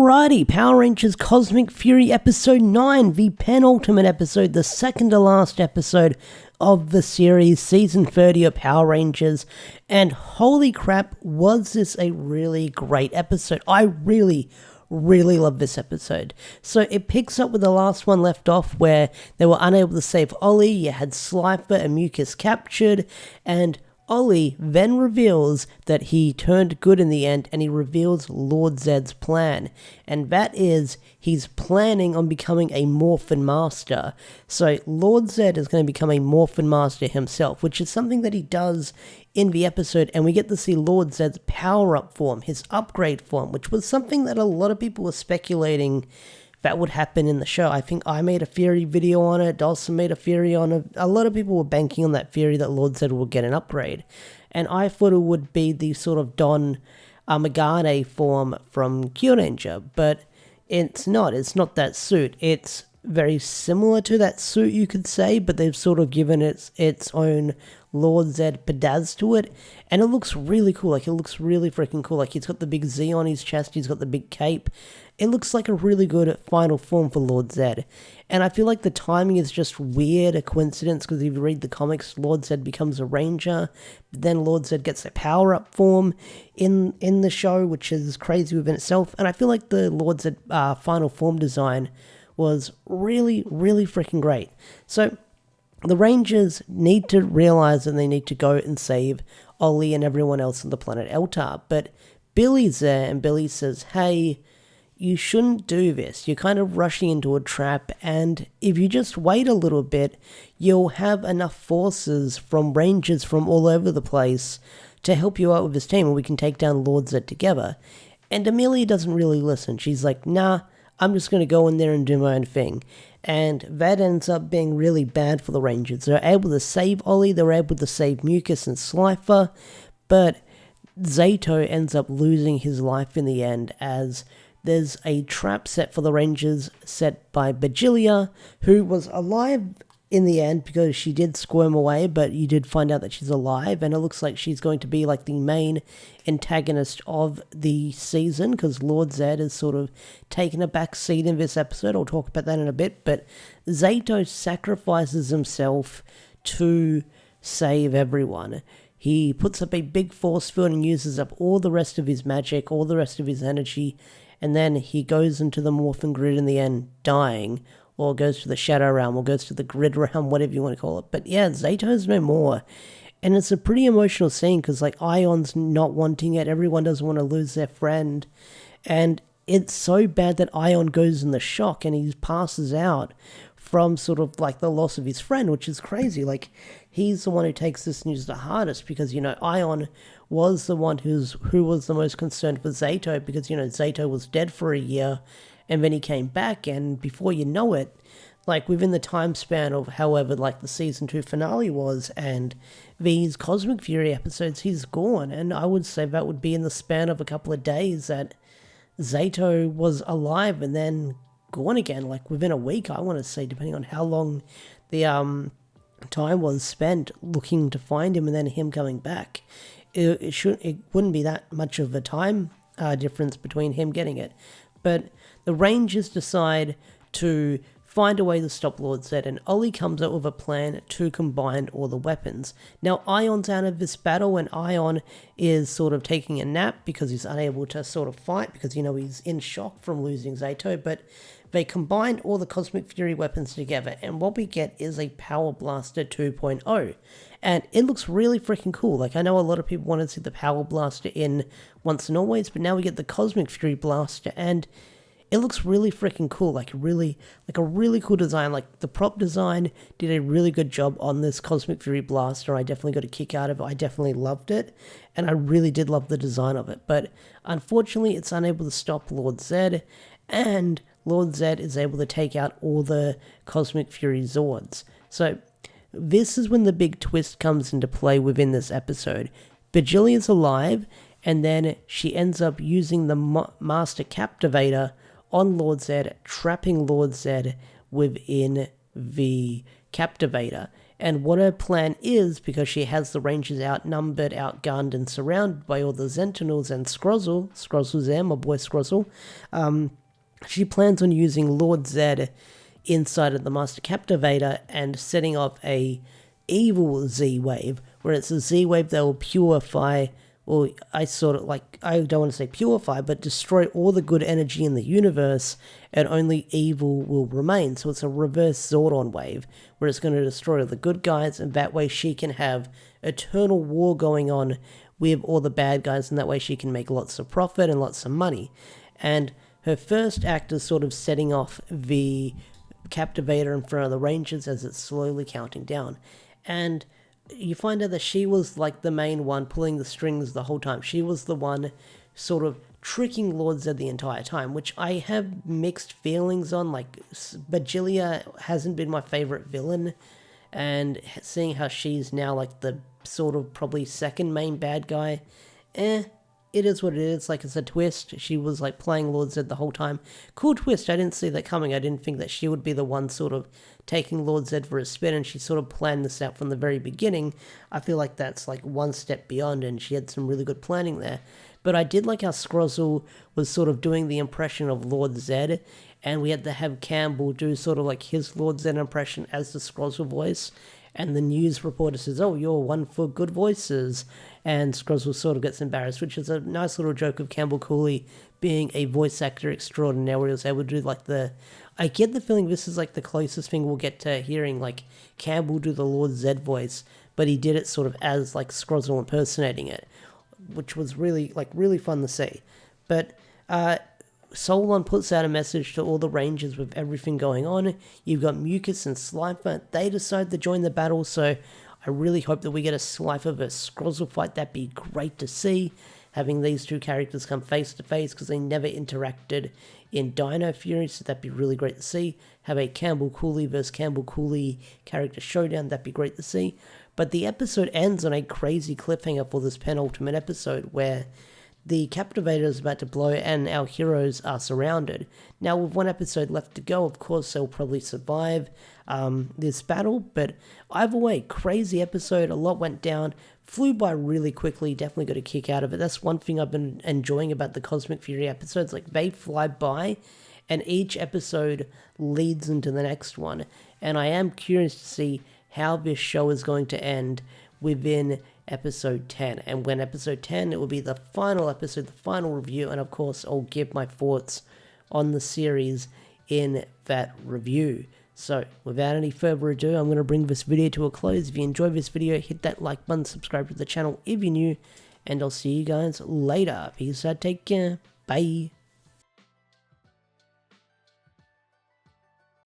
Alrighty, Power Rangers Cosmic Fury Episode 9, the penultimate episode, the second to last episode of the series, Season 30 of Power Rangers, and holy crap, was this a really great episode. I really love this episode. So it picks up with the last one left off where they were unable to save Ollie, you had Slifer and Mucus captured, and Ollie then reveals that he turned good in the end, and he reveals Lord Zedd's plan, and that is he's planning on becoming a Morphin Master. So Lord Zedd is going to become a Morphin Master himself, which is something that he does in the episode, and we get to see Lord Zedd's power-up form, his upgrade form, which was something that a lot of people were speculating that would happen in the show. I think I made a theory video on it, Dawson made a theory on it. A lot of people were banking on that theory that Lord Zedd would get an upgrade. And I thought it would be the sort of Don Amagane form from Kyuranger, but it's not. It's not that suit. It's very similar to that suit, you could say, but they've sort of given it its own Lord Zedd pedaz to it, and it looks really cool. Like, it looks really freaking cool. Like, he's got the big Z on his chest, he's got the big cape. It looks like a really good final form for Lord Zedd, and I feel like the timing is just weird, a coincidence, because if you read the comics, Lord Zedd becomes a ranger, but then Lord Zedd gets a power-up form in the show, which is crazy within itself, and I feel like the Lord Zedd final form design was really freaking great. So the Rangers need to realize that they need to go and save Ollie and everyone else on the planet Eltar. But Billy's there, and Billy says, hey, you shouldn't do this. You're kind of rushing into a trap, and if you just wait a little bit, you'll have enough forces from Rangers from all over the place to help you out with this team, and we can take down Lord Zedd together. And Amelia doesn't really listen. She's like, nah, I'm just going to go in there and do my own thing. And that ends up being really bad for the Rangers. They're able to save Ollie, they're able to save Mucus and Slifer, but Zato ends up losing his life in the end, as there's a trap set for the Rangers set by Bajilia, who was alive in the end because she did squirm away, but you did find out that she's alive, and it looks like she's going to be like the main antagonist of the season, because Lord Zedd has sort of taken a back seat in this episode. I'll talk about that in a bit, but Zato sacrifices himself to save everyone. He puts up a big force field and uses up all the rest of his magic, all the rest of his energy, and then he goes into the Morphin Grid in the end, dying, or goes to the Shadow Realm, or goes to the Grid Realm, whatever you want to call it. But yeah, Zato's no more. And it's a pretty emotional scene, because like Ion's not wanting it, everyone doesn't want to lose their friend. And it's so bad that Ion goes in the shock and he passes out from sort of like the loss of his friend, which is crazy. Like, he's the one who takes this news the hardest, because, you know, Ion was the one who was the most concerned for Zato, because, you know, Zato was dead for a year, and then he came back, and before you know it, like within the time span of however like the season 2 finale was and these Cosmic Fury episodes, he's gone. And I would say that would be in the span of a couple of days that Zato was alive and then gone again, like within a week, I want to say, depending on how long the time was spent looking to find him and then him coming back. It wouldn't be that much of a time difference between him getting it. But the Rangers decide to find a way to stop Lord Zedd, and Ollie comes up with a plan to combine all the weapons. Now, Ion's out of this battle, and Ion is sort of taking a nap because he's unable to sort of fight, because, you know, he's in shock from losing Zato, but they combined all the Cosmic Fury weapons together, and what we get is a Power Blaster 2.0. And it looks really freaking cool. Like, I know a lot of people want to see the Power Blaster in Once and Always, but now we get the Cosmic Fury Blaster, and it looks really freaking cool, like a really cool design. Like, the prop design did a really good job on this Cosmic Fury Blaster. I definitely got a kick out of it. I definitely loved it, and I really did love the design of it. But unfortunately, it's unable to stop Lord Zedd, and Lord Zedd is able to take out all the Cosmic Fury Zords. So this is when the big twist comes into play within this episode. Bajilia's alive, and then she ends up using the Master Captivator on Lord Zedd, trapping Lord Zedd within the Captivator. And what her plan is, because she has the Rangers outnumbered, outgunned, and surrounded by all the Sentinels and Scrozzle's there, my boy Scrozzle, she plans on using Lord Zed inside of the Master Captivator and setting off a evil Z-Wave, where it's a Z-Wave that will purify, or I don't want to say purify, but destroy all the good energy in the universe, and only evil will remain. So it's a reverse Zordon wave, where it's going to destroy all the good guys, and that way she can have eternal war going on with all the bad guys, and that way she can make lots of profit and lots of money. And her first act is sort of setting off the Captivator in front of the Rangers as it's slowly counting down. And you find out that she was like the main one pulling the strings the whole time. She was the one sort of tricking Lord Zed the entire time, which I have mixed feelings on. Like, Bajilia hasn't been my favorite villain, and seeing how she's now like the sort of probably second main bad guy, it is what it is. Like, it's a twist. She was like playing Lord Zed the whole time. Cool twist. I didn't see that coming. I didn't think that she would be the one sort of taking Lord Zed for a spin, and she sort of planned this out from the very beginning. I feel like that's like one step beyond, and she had some really good planning there. But I did like how Scrozzle was sort of doing the impression of Lord Zed, and we had to have Campbell do sort of like his Lord Zed impression as the Scrozzle voice. And the news reporter says, "Oh, you're one for good voices." And Scrozzle sort of gets embarrassed, which is a nice little joke of Campbell Cooley being a voice actor extraordinaire, where he was able to do like I get the feeling this is like the closest thing we'll get to hearing like Campbell do the Lord Zed voice, but he did it sort of as like Scrozzle impersonating it, which was really fun to see. But Solon puts out a message to all the Rangers with everything going on. You've got Mucus and Slifer. They decide to join the battle, so I really hope that we get a Slifer vs Scrozzle fight. That'd be great to see, having these two characters come face to face, because they never interacted in Dino Fury, so that'd be really great to see. Have a Campbell Cooley versus Campbell Cooley character showdown. That'd be great to see. But the episode ends on a crazy cliffhanger for this penultimate episode, where the Captivator is about to blow and our heroes are surrounded. Now, with one episode left to go, of course, they'll probably survive this battle, but either way, crazy episode, a lot went down, flew by really quickly, definitely got a kick out of it. That's one thing I've been enjoying about the Cosmic Fury episodes, like they fly by, and each episode leads into the next one, and I am curious to see how this show is going to end within episode 10, and when episode 10, it will be the final episode, the final review, and of course I'll give my thoughts on the series in that review. So without any further ado, I'm going to bring this video to a close. If you enjoyed this video, hit that like button, subscribe to the channel if you're new, and I'll see you guys later. Peace out, take care, bye.